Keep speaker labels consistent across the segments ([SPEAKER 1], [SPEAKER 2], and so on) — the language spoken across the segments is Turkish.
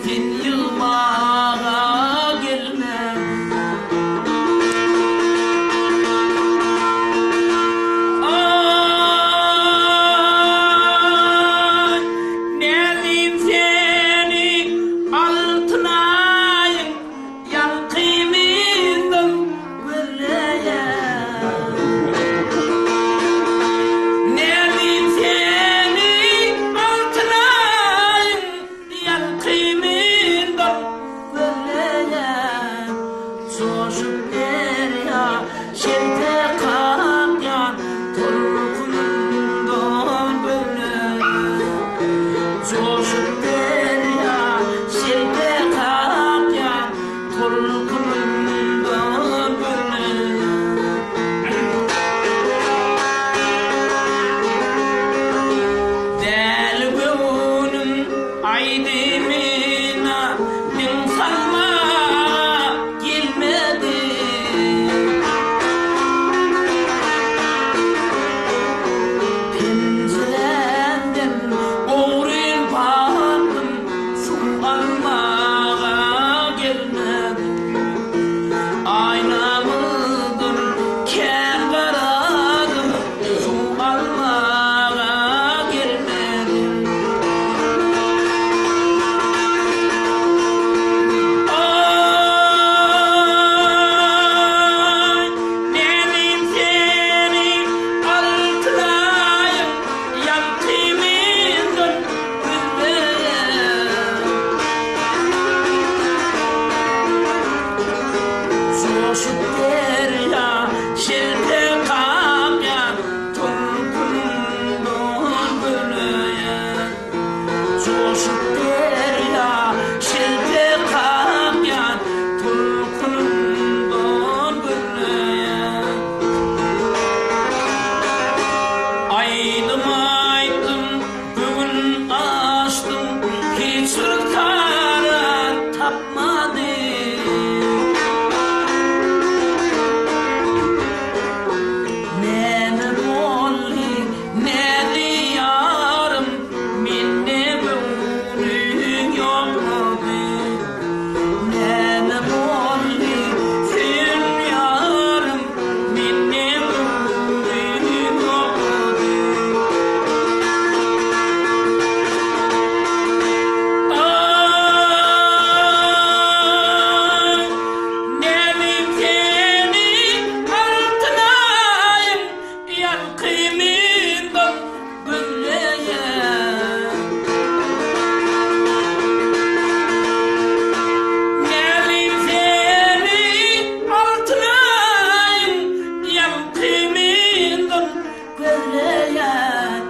[SPEAKER 1] Din yılmağa gelme. Ay nelim seni altınayım yalkımından göreyim. Nelim seni altınayım yalkımından göreyim. Coşup derya şerde kalkan torkunundan göreyim. Coşup derya şerde kalkan torkunundan göreyim. Del gönlüm aydymyna din salma gelmedi. Penceremden oğrun baktım, su almağa gelmedi. Aynamıdır ker karadım, su almağa gelmedi. Ay nelim seni altınayım yalkımından göreyim. Coşup derya şerde kalkan torkunundan göreyim. Coşup derya şerde kalkan torkunundan göreyim. Aydım aydım bugün açtım, hiç ırkara tapmadım. Ne rolli ne diyarım minne böğrün yokmadı. Ne rolli sen yarım minne böğrün yokmadı. Ay nelim seni altınayım yalkımından göreyim. Nelim seni altınayım yalkımından göreyim.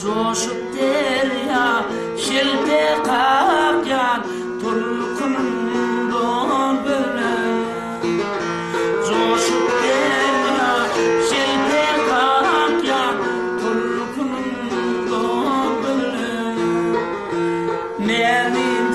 [SPEAKER 1] Coşup derya şerde kalkan torkunundan göreyim. Coşup derya şerde kalkan torkunundan göreyim. Nelim